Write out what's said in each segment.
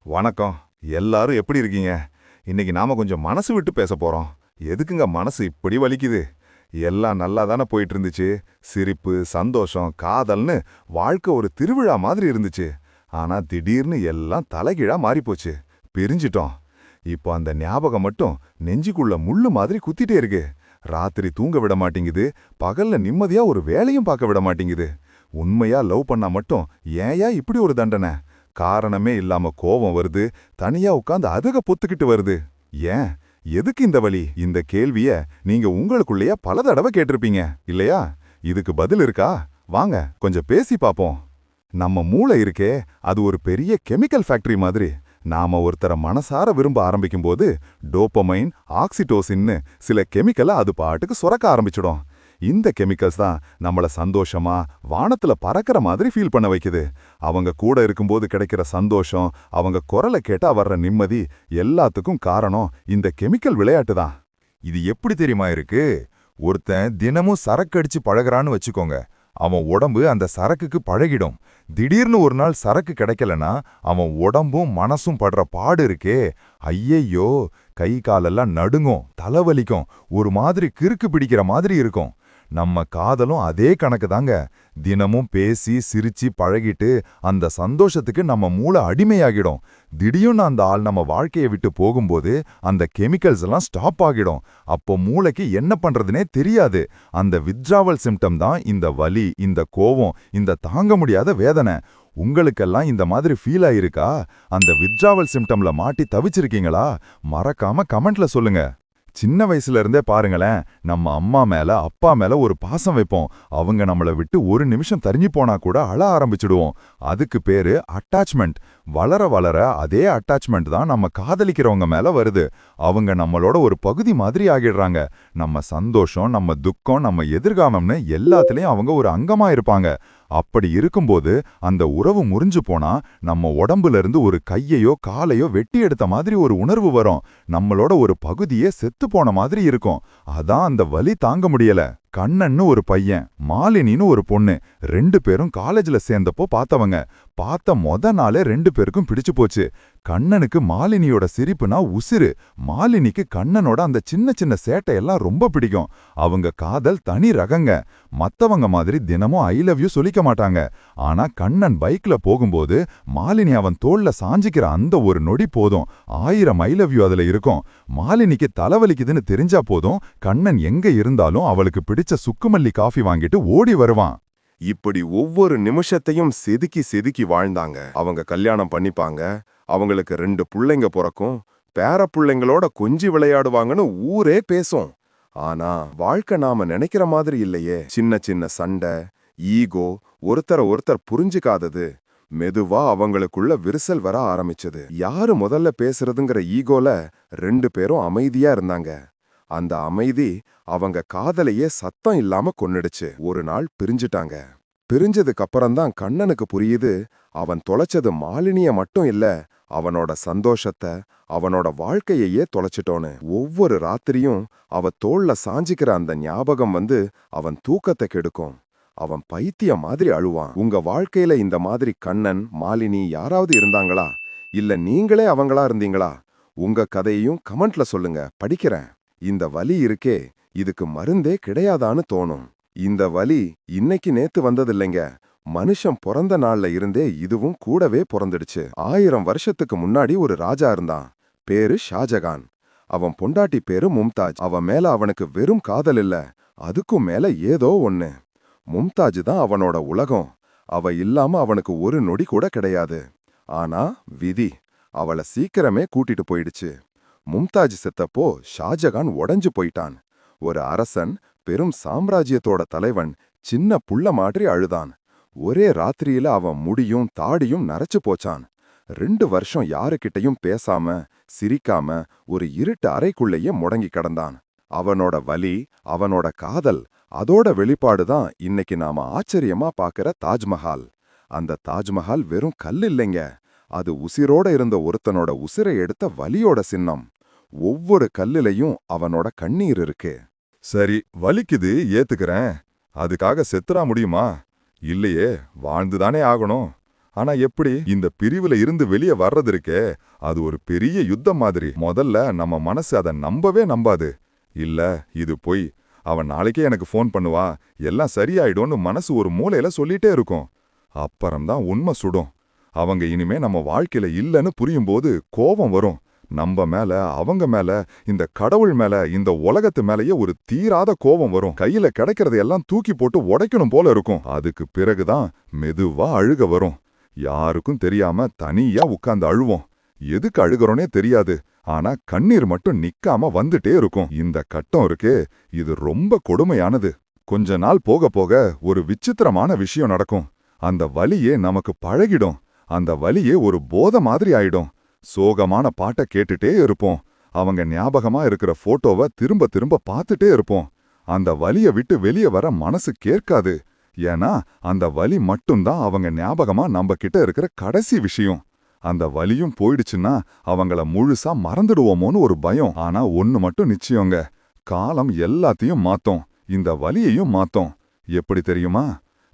வணக்கம். எல்லாரும் எப்படி இருக்கீங்க? இன்னைக்கு நாம கொஞ்சம் மனசு விட்டு பேச போறோம். எதுக்குங்க மனசு இப்படி வலிக்குது? எல்லாம் நல்லா தானே போயிட்டு இருந்துச்சு. சிரிப்பு, சந்தோஷம், காதல்னு வாழ்க்கை ஒரு திருவிழா மாதிரி இருந்துச்சு. ஆனா திடீர்னு எல்லாம் தலைகீழா மாறிப்போச்சு. பிரிஞ்சிட்டோம். இப்போ அந்த ஞாபகம் மட்டும் நெஞ்சுக்குள்ள முள்ளு மாதிரி குத்திட்டே இருக்கு. ராத்திரி தூங்க விட மாட்டேங்குது. பகல்ல நிம்மதியா ஒரு வேலையும் பார்க்க விட மாட்டேங்குது. உண்மையா லவ் பண்ணா மட்டும் ஏன்யா இப்படி ஒரு தண்டனை? காரணமே இல்லாம கோவம் வருது, தனியா உட்கார்ந்து அதுக பொத்துக்கிட்டு வருது. ஏன்? எதுக்கு இந்த வலி? இந்த கேள்விய நீங்க உங்களுக்குள்ளேயே பல தடவை கேட்டிருப்பீங்க, இல்லையா? இதுக்கு பதில் இருக்கா? வாங்க கொஞ்சம் பேசி பாப்போம். நம்ம மூளை இருக்கே, அது ஒரு பெரிய கெமிக்கல் ஃபேக்டரி மாதிரி. நாம ஒருத்தர மனசார விரும்ப ஆரம்பிக்கும்போது டோபமைன், ஆக்சிடோசின்னு சில கெமிக்கலை அது பாட்டுக்கு சுரக்க ஆரம்பிச்சிடும். இந்த கெமிக்கல்ஸ் தான் நம்மள சந்தோஷமா வானத்துல பறக்கிற மாதிரி ஃபீல் பண்ண வைக்குது. அவங்க கூட இருக்கும்போது கிடைக்கிற சந்தோஷம், அவங்க குரலை கேட்டா வர்ற நிம்மதி, எல்லாத்துக்கும் காரணம் இந்த கெமிக்கல் விளையாட்டு தான். இது எப்படி தெரியுமா இருக்கு? ஒருத்தன் தினமும் சரக்கு அடிச்சு பழகுறான்னு வச்சுக்கோங்க. அவன் உடம்பு அந்த சரக்குக்கு பழகிடும். திடீர்னு ஒரு நாள் சரக்கு கிடைக்கலனா அவன் உடம்பும் மனசும் படுற பாடு இருக்கே, ஐயையோ! கை காலெல்லாம் நடுங்கும், தலைவலிக்கும், ஒரு மாதிரி கிறுக்கு பிடிக்கிற மாதிரி இருக்கும். நம்ம காதலும் அதே கணக்கு தாங்க. தினமும் பேசி சிரிச்சு பழகிட்டு அந்த சந்தோஷத்துக்கு நம்ம மூளை அடிமையாகிடும். திடீர்னு அந்த ஆள் நம்ம வாழ்க்கையை விட்டு போகும்போது அந்த கெமிக்கல்ஸ் எல்லாம் ஸ்டாப் ஆகிடும். அப்போ மூளைக்கு என்ன பண்றதுனே தெரியாது. அந்த வித்ட்ராவல் சிம்டம் தான் இந்த வலி, இந்த கோவம், இந்த தாங்க முடியாத வேதனை. உங்களுக்கெல்லாம் இந்த மாதிரி ஃபீல் ஆயிருக்கா? அந்த வித்ட்ராவல் சிம்டம்ல மாட்டி தவிச்சிருக்கீங்களா? மறக்காம கமெண்ட்ல சொல்லுங்க. சின்ன வயசுல இருந்தே பாருங்களேன், நம்ம அம்மா மேல அப்பா மேல ஒரு பாசம் வைப்போம். அவங்க நம்மள விட்டு ஒரு நிமிஷம் தரிஞ்சு போனா கூட அழ ஆரம்பிச்சிடுவோம். அதுக்கு பேரு அட்டாச்மெண்ட். வளர வளர அதே அட்டாச்மெண்ட் தான் நம்ம காதலிக்கிறவங்க மேல வருது. அவங்க நம்மளோட ஒரு பகுதி மாதிரி ஆகிடுறாங்க. நம்ம சந்தோஷம், நம்ம துக்கம், நம்ம எதிர்காலம்னு எல்லாத்துலயும் அவங்க ஒரு அங்கமா இருப்பாங்க. அப்படி இருக்கும்போது அந்த உறவு முறிஞ்சு போனா நம்ம உடம்புல இருந்து ஒரு கையையோ காலையோ வெட்டி எடுத்த மாதிரி ஒரு உணர்வு வரும். நம்மளோட ஒரு பகுதியே செத்து போன மாதிரி இருக்கும். அதான் அந்த வலி தாங்க முடியல. கண்ணன்னு ஒரு பையன், மாலினின்னு ஒரு பொண்ணு. 2 பேரும் காலேஜ்ல சேர்ந்தப்போ பார்த்தவங்க. பார்த்த மொத நாளே 2 பேருக்கும் பிடிச்சு போச்சு. கண்ணனுக்கு மாலினியோட சிரிப்புனா உசிரு. மாலினிக்கு கண்ணனோட அந்த சின்ன சின்ன சேட்டையெல்லாம் ரொம்ப பிடிக்கும். அவங்க காதல் தனி ரகங்க. மத்தவங்க மாதிரி தினமும் ஐ லவ் யூ சொல்லிக்க மாட்டாங்க. ஆனா கண்ணன் பைக்ல போகும்போது மாலினி அவன் தோள்ல சாஞ்சிக்கிற அந்த ஒரு நொடி போதும் 1000 ஐ லவ் யூ அதுல இருக்கும். மாலினிக்கு தலைவலிக்குதுன்னு தெரிஞ்சா போதும் கண்ணன் எங்க இருந்தாலும் அவளுக்கு பிடிச்ச சுக்குமல்லி காஃபி வாங்கிட்டு ஓடி வருவான். இப்படி ஒவ்வொரு நிமிஷத்தையும் செதுக்கி செதுக்கி வாழ்ந்தாங்க. அவங்க கல்யாணம் பண்ணிப்பாங்க. அவங்களுக்கு 2 புள்ளைங்க பிறக்கும். பேர புள்ளைங்களோட கொஞ்சி விளையாடுவாங்கன்னு ஊரே பேசும். ஆனா வாழ்க்கை நாம நினைக்கிற மாதிரி இல்லையே. சின்ன சின்ன சண்டை, ஈகோ, ஒருத்தர் புரிஞ்சுக்காதது, மெதுவா அவங்களுக்குள்ள விரிசல் வர ஆரம்பிச்சது. யாரு முதல்ல பேசுறதுங்கிற ஈகோல 2 பேரும் அமைதியா இருந்தாங்க. அந்த அமைதி அவங்க காதலையே சத்தம் இல்லாம கொன்னுடுச்சு. ஒரு நாள் பிரிஞ்சுட்டாங்க. பிரிஞ்சதுக்கு அப்புறம்தான் கண்ணனுக்கு புரியுது, அவன் தொலைச்சது மாலினிய மட்டும் இல்ல, அவனோட சந்தோஷத்தை, அவனோட வாழ்க்கையையே தொலைச்சிட்டோன்னு. ஒவ்வொரு ராத்திரியும் அவ தோள்ல சாஞ்சிக்கிற அந்த ஞாபகம் வந்து அவன் தூக்கத்தை கெடுக்கும். அவன் பைத்தியம் மாதிரி அழுவான். உங்க வாழ்க்கையில இந்த மாதிரி கண்ணன், மாலினி யாராவது இருந்தாங்களா? இல்ல நீங்களே அவங்களா இருந்தீங்களா? உங்க கதையையும் கமெண்ட்ல சொல்லுங்க, படிக்கிறேன். இந்த வலி இருக்கே, இதுக்கு மருந்தே கிடையாதான்னு தோணும். இந்த வலி இன்னைக்கு நேத்து வந்ததில்லைங்க. மனுஷன் பிறந்த நாள்ல இருந்தே இதுவும் கூடவே பிறந்துடுச்சு. 1000 வருஷத்துக்கு முன்னாடி ஒரு ராஜா இருந்தான். பேரு ஷாஜகான். அவன் பொண்டாட்டி பேரு மும்தாஜ். அவன் மேல அவனுக்கு வெறும் காதல் இல்ல, அதுக்கும் மேல ஏதோ ஒண்ணு. மும்தாஜ் தான் அவனோட உலகம். அவ இல்லாம அவனுக்கு ஒரு நொடி கூட கிடையாது. ஆனா விதி அவளை சீக்கிரமே கூட்டிட்டு போயிடுச்சு. மும்தாஜ் செத்தப்போ ஷாஜகான் உடைஞ்சு போயிட்டான். ஒரு அரசன், பெரும் சாம்ராஜ்யத்தோட தலைவன் சின்ன புள்ள மாதிரி அழுதான். ஒரே ராத்திரியில அவன் முடியும் தாடியும் நரைச்சு போச்சான். 2 வருஷம் யாருக்கிட்டையும் பேசாம சிரிக்காம ஒரு இருட்டு அறைக்குள்ளேயே முடங்கி கிடந்தான். அவனோட வலி, அவனோட காதல், அதோட வெளிப்பாடுதான் இன்னைக்கு நாம ஆச்சரியமா பாக்குற தாஜ்மஹால். அந்த தாஜ்மஹால் வெறும் கல் இல்லைங்க, அது உசிரோட இருந்த ஒருத்தனோட உசிரை எடுத்த வலியோட சின்னம். ஒவ்வொரு கல்லிலையும் அவனோட கண்ணீர் இருக்கு. சரி, வலிக்குது, ஏத்துக்கிறேன். அதுக்காக செத்துறா முடியுமா? இல்லையே, வாழ்ந்துதானே ஆகணும். ஆனா எப்படி இந்த பிரிவுல இருந்து வெளியே வர்றது இருக்கே, அது ஒரு பெரிய யுத்தம் மாதிரி. முதல்ல நம்ம மனசு அதை நம்பவே நம்பாது. இல்ல, இது பொய், அவன் நாளைக்கே எனக்கு ஃபோன் பண்ணுவா, எல்லாம் சரியாயிடும்னு மனசு ஒரு மூலையில சொல்லிட்டே இருக்கும். அப்புறம்தான் உண்மை சுடும். அவங்க இனிமே நம்ம வாழ்க்கையில இல்லைன்னு புரியும்போது கோபம் வரும். நம்ம மேல, அவங்க மேல, இந்த கடவுள் மேல, இந்த உலகத்து மேலேயே ஒரு தீராத கோபம் வரும். கையில கிடைக்கிறதையெல்லாம் தூக்கி போட்டு உடைக்கணும் போல இருக்கும். அதுக்கு பிறகுதான் மெதுவா அழுக வரும். யாருக்கும் தெரியாம தனியா உட்கார்ந்து அழுவோம். எதுக்கு அழுகிறோனே தெரியாது. ஆனா கண்ணீர் மட்டும் நிக்காம வந்துட்டே இருக்கும். இந்த கட்டம் இருக்கே, இது ரொம்ப கொடுமையானது. கொஞ்ச நாள் போக போக ஒரு விசித்திரமான விஷயம் நடக்கும். அந்த வலியே நமக்கு பழகிடும். அந்த வலியே ஒரு போதை மாதிரி ஆயிடும். சோகமான பாட்டை கேட்டுட்டே இருப்போம். அவங்க ஞாபகமா இருக்கிற போட்டோவை திரும்ப திரும்ப பார்த்துட்டே இருப்போம். அந்த வலிய விட்டு வெளியே வர மனசு கேட்காது. ஏன்னா அந்த வலி மட்டும்தான் அவங்க ஞாபகமா நம்ம கிட்ட இருக்கிற கடைசி விஷயம். அந்த வலியும் போயிடுச்சுன்னா அவங்கள முழுசா மறந்துடுவோமோன்னு ஒரு பயம். ஆனா ஒண்ணு மட்டும் நிச்சயங்க, காலம் எல்லாத்தையும் மாத்தும். இந்த வலியையும் மாத்தும். எப்படி தெரியுமா?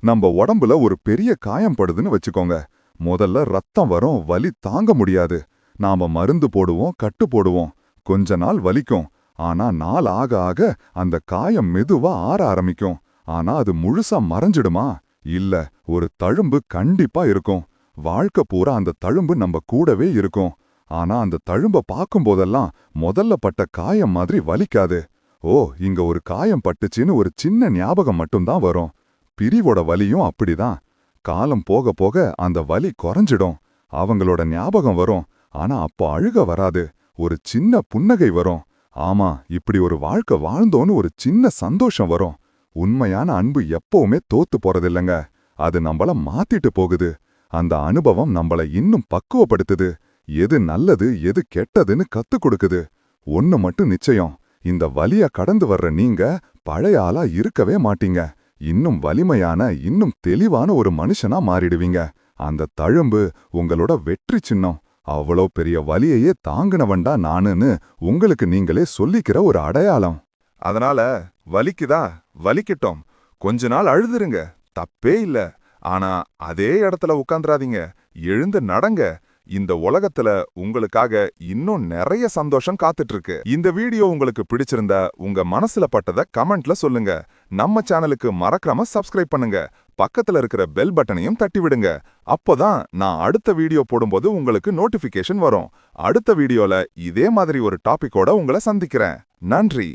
நம்ம உடம்புல ஒரு பெரிய காயம் படுதுன்னு வச்சுக்கோங்க. முதல்ல ரத்தம் வரும், வலி தாங்க முடியாது. நாம மருந்து போடுவோம், கட்டு போடுவோம். கொஞ்ச நாள் வலிக்கும். ஆனா நாள் ஆக ஆக அந்த காயம் மெதுவா ஆற ஆரம்பிக்கும். ஆனா அது முழுசா மறைஞ்சிடுமா? இல்ல, ஒரு தழும்பு கண்டிப்பா இருக்கும். வாழ்க்கை பூரா அந்த தழும்பு நம்ம கூடவே இருக்கும். ஆனா அந்த தழும்ப பார்க்கும்போதெல்லாம் முதல்ல பட்ட காயம் மாதிரி வலிக்காது. ஓ, இங்க ஒரு காயம் பட்டுச்சின்னு ஒரு சின்ன ஞாபகம் மட்டும்தான் வரும். பிரிவோட வலியும் அப்படிதான். காலம் போக போக அந்த வலி குறைஞ்சிடும். அவங்களோட ஞாபகம் வரும். ஆனா அப்போ அழுக வராது. ஒரு சின்ன புன்னகை வரும். ஆமா, இப்படி ஒரு வாழ்க்கை வாழ்ந்தோன்னு ஒரு சின்ன சந்தோஷம் வரும். உண்மையான அன்பு எப்பவுமே தோத்து போறதில்லைங்க. அது நம்மள மாத்திட்டு போகுது. அந்த அனுபவம் நம்மள இன்னும் பக்குவப்படுத்துது. எது நல்லது எது கெட்டதுன்னு கத்துக் கொடுக்குது. ஒண்ணு மட்டும் நிச்சயம், இந்த வலிய கடந்து வர்ற நீங்க பழைய ஆளா இருக்கவே மாட்டீங்க. இன்னும் வலிமையான, இன்னும் தெளிவான ஒரு மனுஷனா மாறிடுவீங்க. அந்த தழும்பு உங்களோட வெற்றி சின்னம். அவ்வளோ பெரிய வலியையே தாங்கினவன்டா நானுன்னு உங்களுக்கு நீங்களே சொல்லிக்கிற ஒரு அடையாளம். அதனால வலிக்குதா, வலிக்கட்டும். கொஞ்ச நாள் அழுதுருங்க, தப்பே இல்ல. ஆனா அதே இடத்துல உட்கார்ந்துராதீங்க. எழுந்து நடங்க. இந்த உலகத்துல உங்களுக்காக இன்னும் நிறைய சந்தோஷம் காத்துட்டு இருக்கு. இந்த வீடியோ உங்களுக்கு பிடிச்சிருந்தா உங்க மனசுல பட்டத கமெண்ட்ல சொல்லுங்க. நம்ம சேனலுக்கு மறக்காம சப்ஸ்கிரைப் பண்ணுங்க. பக்கத்துல இருக்கிற பெல் பட்டனையும் தட்டி விடுங்க. அப்போதான் நான் அடுத்த வீடியோ போடும்போது உங்களுக்கு நோட்டிபிகேஷன் வரும். அடுத்த வீடியோல இதே மாதிரி ஒரு டாபிக்கோட உங்களை சந்திக்கிறேன். நன்றி.